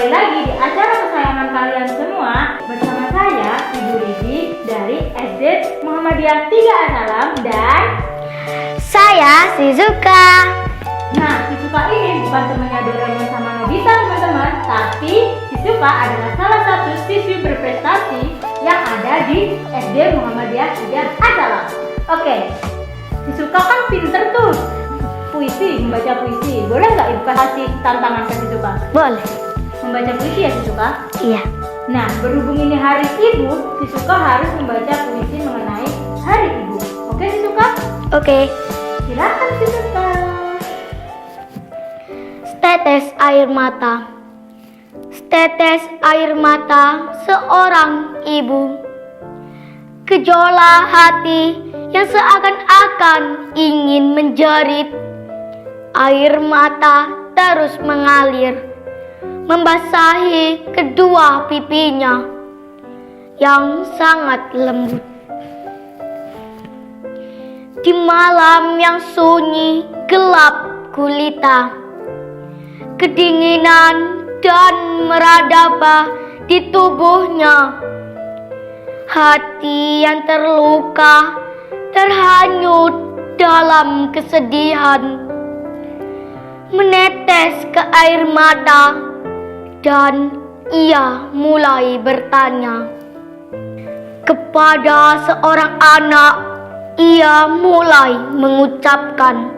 kembali lagi di acara kesayangan kalian semua bersama saya, Ibu Ridi dari SD Muhammadiyah 3 Asalam dan saya Shizuka. Nah, Shizuka ini bukan temannya Doraemon sama Nobita teman-teman, tapi Shizuka adalah salah satu siswi berprestasi yang ada di SD Muhammadiyah 3 Asalam. Oke, Shizuka kan pinter tuh membaca puisi. Boleh nggak Ibu kasih tantangan ke Shizuka? Boleh. Membaca puisi ya Shizuka? Iya. Nah, berhubung ini hari Ibu, Shizuka harus membaca puisi mengenai hari Ibu. Oke Shizuka? Oke. Silakan Shizuka. Setetes air mata. Setetes air mata seorang ibu. Gejolak hati yang seakan-akan ingin menjerit. Air mata terus mengalir, membasahi kedua pipinya yang sangat lembut. Di malam yang sunyi, gelap gulita, kedinginan dan meradaba di tubuhnya. Hati yang terluka, terhanyut dalam kesedihan, menetes ke air mata dan ia mulai bertanya. Kepada seorang anak, ia mulai mengucapkan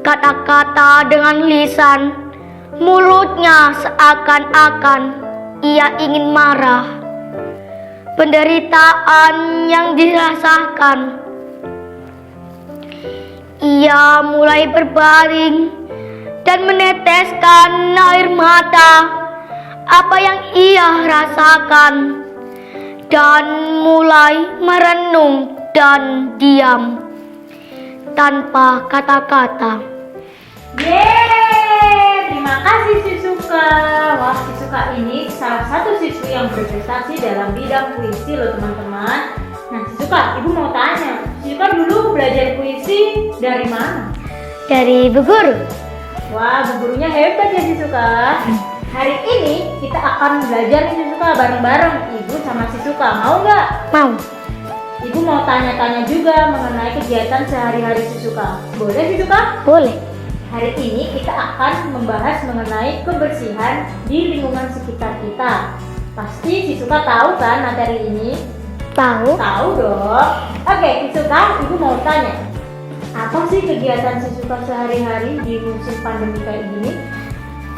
kata-kata dengan lisan. Mulutnya seakan-akan ia ingin marah. Penderitaan yang dirasakan. Ia mulai berbaring dan meneteskan air mata apa yang ia rasakan dan mulai merenung dan diam tanpa kata-kata. Yeay, terima kasih Shizuka. Wah, Shizuka ini salah satu siswi yang berprestasi dalam bidang puisi loh teman-teman. Nah Shizuka, Ibu mau tanya, Shizuka dulu belajar puisi dari mana? Dari Bu Guru. Wah, Bu Gurunya hebat ya Shizuka. Hari ini kita akan belajar nih Shizuka bareng-bareng Ibu sama Shizuka. Mau nggak? Mau. Ibu mau tanya-tanya juga mengenai kegiatan sehari-hari Shizuka. Boleh Shizuka? Boleh. Hari ini kita akan membahas mengenai kebersihan di lingkungan sekitar kita. Pasti Shizuka tahu kan materi ini? Tahu. Tahu dong. Oke, Shizuka, Ibu mau tanya. Apa sih kegiatan Shizuka sehari-hari di musim pandemi kayak gini?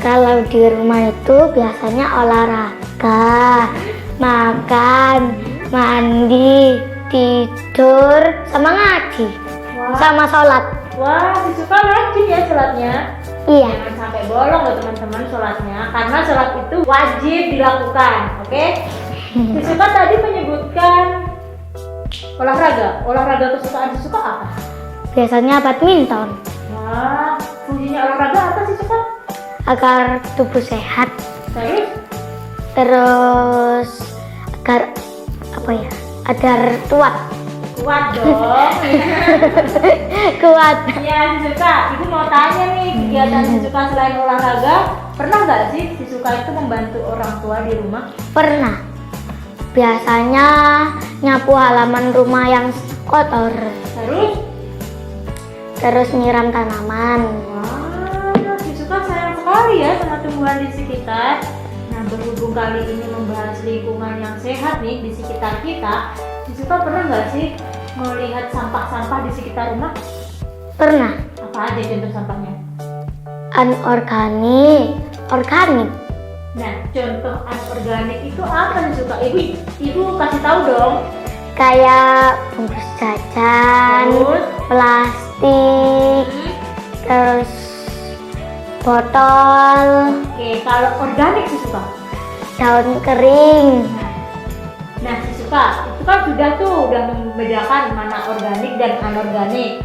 Kalau di rumah itu biasanya olahraga, makan, mandi, tidur, sama ngaji, sama sholat. Wah, Shizuka rajin ya sholatnya. Iya. Jangan sampai bolong loh teman-teman sholatnya, karena sholat itu wajib dilakukan. Oke? Shizuka tadi menyebutkan olahraga kesukaan Shizuka apa? Biasanya badminton. Wah, fungsinya olahraga apa Shizuka? Agar tubuh sehat. Terus Agar agar kuat. kuat dong. Kuat. Ya Shizuka, Ibu mau tanya nih, kegiatan Shizuka selain olahraga, pernah nggak sih Shizuka itu membantu orang tua di rumah? Pernah. Biasanya nyapu halaman rumah yang kotor. Terus nyiram tanaman. Wah, Shizuka sayang sekali ya sama tumbuhan di sekitar. Nah, berhubung kali ini membahas lingkungan yang sehat nih di sekitar kita, Shizuka pernah nggak sih melihat sampah-sampah di sekitar rumah? Pernah. Apa aja contoh sampahnya? Anorganik, organik. Nah, contoh anorganik itu apa Shizuka? Ibu kasih tahu dong. Kayak bungkus jajan, Terus? plastik, terus botol, Oke, kalau organik Shizuka? daun kering. Nah Shizuka, itu kan udah membedakan mana organik dan anorganik.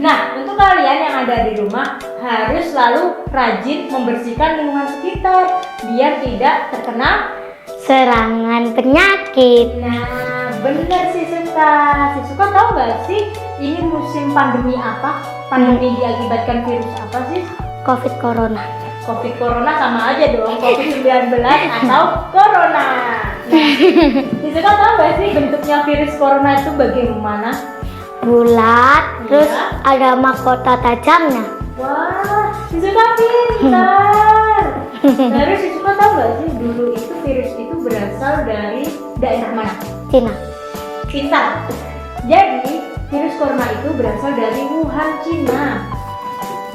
Nah, untuk kalian yang ada di rumah harus selalu rajin membersihkan lingkungan sekitar biar tidak terkena Serangan penyakit. Nah, bener sih Shizuka. Shizuka tahu nggak sih ini musim pandemi apa? Pandemi diakibatkan virus apa sih? COVID corona. COVID corona sama aja dong, COVID-19 atau corona. Nah, Sisuka tahu nggak sih bentuknya virus corona itu bagaimana? Bulat, terus Iya. ada mahkota tajamnya. Wah, Sisuka pintar. Terus Sisuka tahu nggak sih dulu itu virus itu berasal dari daerah mana? Cina. Pintar. Jadi virus corona itu berasal dari Wuhan, Cina.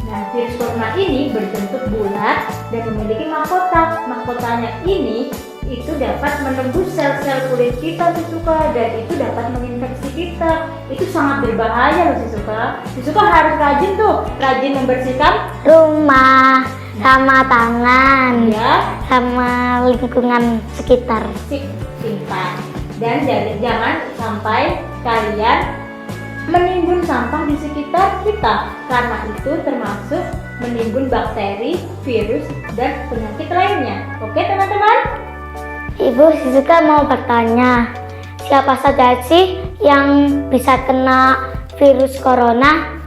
Nah, virus corona ini berbentuk bulat dan memiliki mahkota. Mahkotanya ini itu dapat menembus sel-sel kulit kita, Sisuka, dan itu dapat menginfeksi kita. Itu sangat berbahaya loh, Sisuka. Sisuka harus rajin membersihkan Rumah, sama tangan, ya, sama lingkungan sekitar. simpan. Dan jangan sampai kalian menimbun sampah di sekitar kita, karena itu termasuk menimbun bakteri, virus, dan penyakit lainnya. Oke teman-teman? Ibu Sisuka mau bertanya, siapa saja sih yang bisa kena virus corona?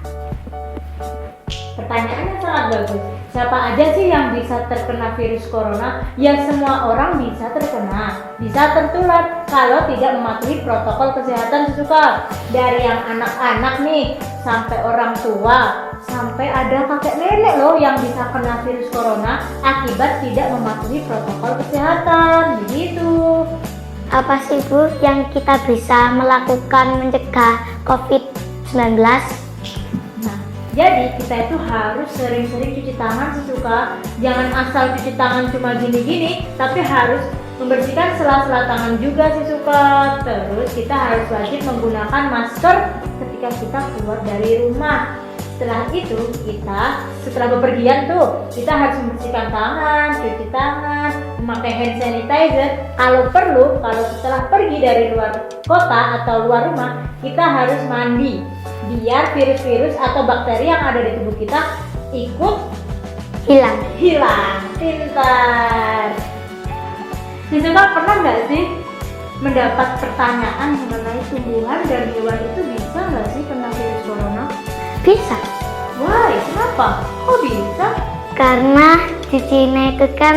Pertanyaannya sangat bagus. Siapa aja sih yang bisa terkena virus corona? Ya semua orang bisa terkena, bisa tertular kalau tidak mematuhi protokol kesehatan, Sisuka. Dari yang anak-anak nih, sampai orang tua, sampai ada kakek nenek loh yang bisa kena virus corona akibat tidak mematuhi protokol kesehatan. Begitu. Apa sih Bu yang kita bisa melakukan mencegah COVID-19? Nah, jadi kita itu harus sering-sering cuci tangan, Sisuka. Jangan asal cuci tangan cuma gini-gini, tapi harus membersihkan sela-sela tangan juga, Sisuka. Terus kita harus wajib menggunakan masker ketika kita keluar dari rumah. Setelah itu setelah bepergian tuh, kita harus membersihkan tangan, cuci tangan, memakai hand sanitizer. Kalau perlu, kalau setelah pergi dari luar kota atau luar rumah, kita harus mandi biar virus-virus atau bakteri yang ada di tubuh kita ikut hilang. Pintar. Sisuka pernah nggak sih mendapat pertanyaan mengenai tumbuhan dan hewan itu bisa nggak sih kena virus corona? Bisa, Why? Kenapa? Kok bisa? karena di Cina itu kan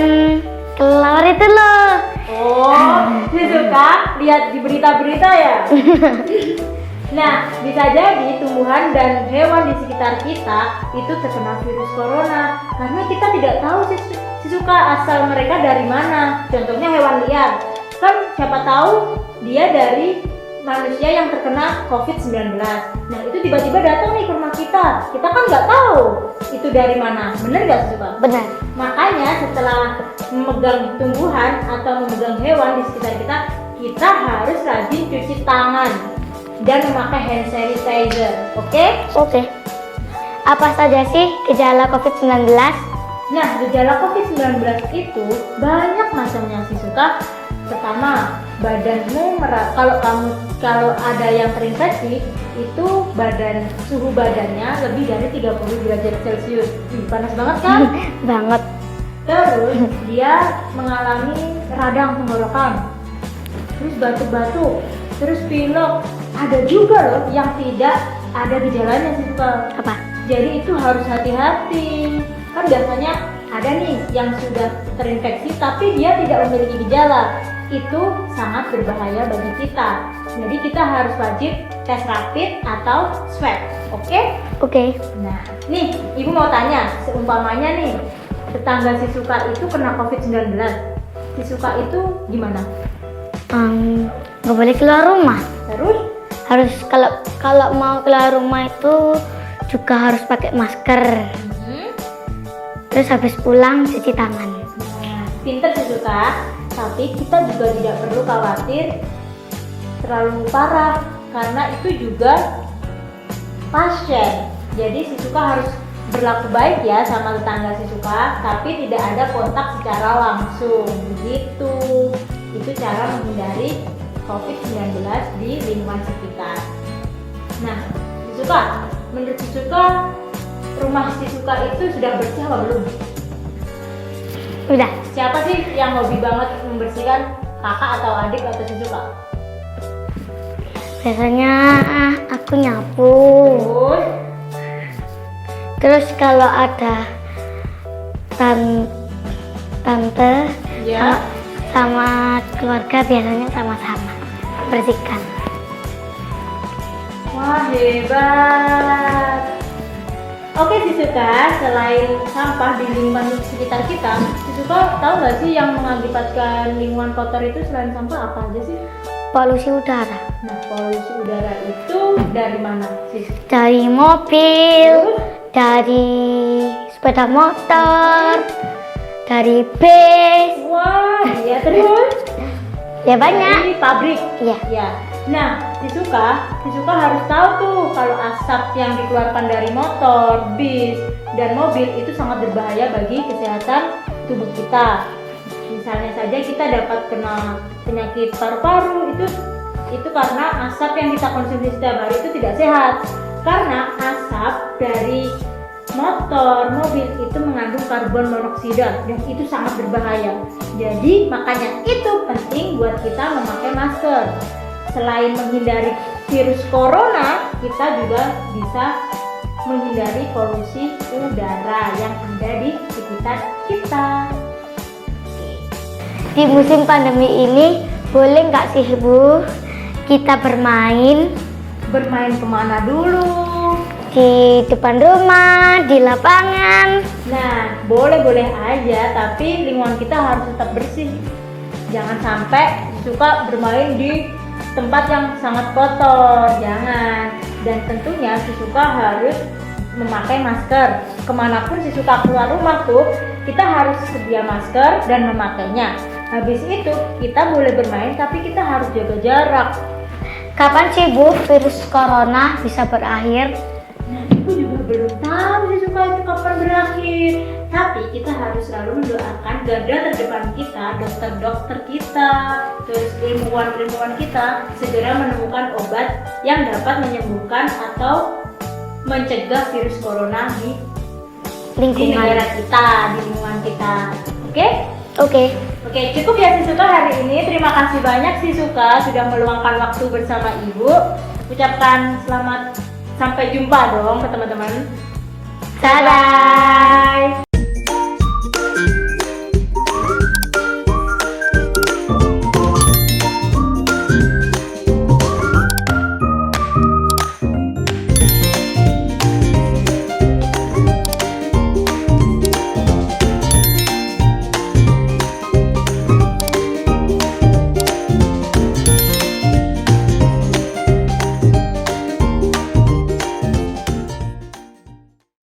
kelelawar itu loh. Oh, Sisuka lihat di berita-berita ya? Nah, bisa jadi tumbuhan dan hewan di sekitar kita itu terkena virus corona karena kita tidak tahu Sisuka asal mereka dari mana. Contohnya hewan liar, kan siapa tahu dia dari manusia yang terkena COVID-19. Nah, itu tiba-tiba datang nih ke rumah kita. Kita kan nggak tahu itu dari mana. Bener nggak Sisuka? Benar. Makanya setelah memegang tumbuhan atau memegang hewan di sekitar kita, kita harus rajin cuci tangan dan memakai hand sanitizer. Oke? Oke. Apa saja sih gejala COVID-19? Nah, gejala COVID-19 itu banyak macamnya, Sisuka. Pertama, badanmu kalau ada yang terinfeksi, itu suhu badannya lebih dari 30 derajat Celcius. Panas banget kan? Banget. Terus dia mengalami radang tenggorokan, terus batuk-batuk, terus pilek. Ada juga loh yang tidak ada gejalanya, Sisuka. Apa? Jadi itu harus hati-hati. Kan biasanya ada nih yang sudah terinfeksi tapi dia tidak memiliki gejala. Itu sangat berbahaya bagi kita. Jadi kita harus wajib tes rapid atau swab. Oke? Oke. Nah, nih ibu mau tanya, seumpamanya nih tetangga Sisuka itu kena COVID-19, Sisuka itu gimana? Nggak boleh keluar rumah. Terus? Harus kalau mau keluar rumah itu juga harus pakai masker. Terus habis pulang cuci tangan. Nah, pinter Sisuka, tapi kita juga tidak perlu khawatir terlalu parah karena itu juga pasien. Jadi Sisuka harus berlaku baik ya sama tetangga Sisuka, tapi tidak ada kontak secara langsung. Begitu. Itu cara menghindari COVID-19 di lingkungan sekitar. Nah, Sisuka, menurut Sisuka rumah Sisuka itu sudah bersih apa belum? Udah. Siapa sih yang hobi banget membersihkan, kakak atau adik atau Sisuka? Biasanya aku nyapu. Terus? Terus kalau ada tante Ya. sama keluarga biasanya sama-sama bersihkan. Wah, hebat. Oke, Sisuka, selain sampah di lingkungan sekitar kita, Sisuka tahu nggak sih yang mengakibatkan lingkungan kotor itu selain sampah apa aja sih? Polusi udara Nah, polusi udara itu dari mana sih? dari mobil, dari sepeda motor, dari bis, Wah, iya terus? ya banyak. Dari pabrik. Iya. Ya. Nah, Sisuka harus tahu tuh kalau asap yang dikeluarkan dari motor, bis, dan mobil itu sangat berbahaya bagi kesehatan tubuh kita. Misalnya saja kita dapat kena penyakit paru-paru itu karena asap yang kita konsumsi setiap hari itu tidak sehat. Karena asap dari motor, mobil itu mengandung karbon monoksida dan itu sangat berbahaya. Jadi makanya itu penting buat kita memakai masker. Selain menghindari virus corona, kita juga bisa menghindari polusi udara yang ada di sekitar kita. Di musim pandemi ini boleh nggak sih Bu kita bermain Bermain kemana dulu? di depan rumah, di lapangan? Nah, boleh-boleh aja, tapi lingkungan kita harus tetap bersih. Jangan sampai suka bermain di tempat yang sangat kotor, jangan. Dan tentunya Sisuka harus memakai masker. Kemanapun Sisuka keluar rumah tuh, kita harus sedia masker dan memakainya. Habis itu kita boleh bermain, tapi kita harus jaga jarak. Kapan sih Bu virus corona bisa berakhir? Nah, aku juga belum tahu Sisuka itu kapan berakhir. Tapi kita harus selalu mendoakan garda terdepan kita, dokter-dokter kita, terus ilmuwan-ilmuwan kita segera menemukan obat yang dapat menyembuhkan atau mencegah virus corona di negara kita, di lingkungan kita. Oke? Oke, Cukup ya Sisuka hari ini. Terima kasih banyak Sisuka sudah meluangkan waktu bersama Ibu. Ucapkan selamat sampai jumpa dong ke teman-teman. dadah.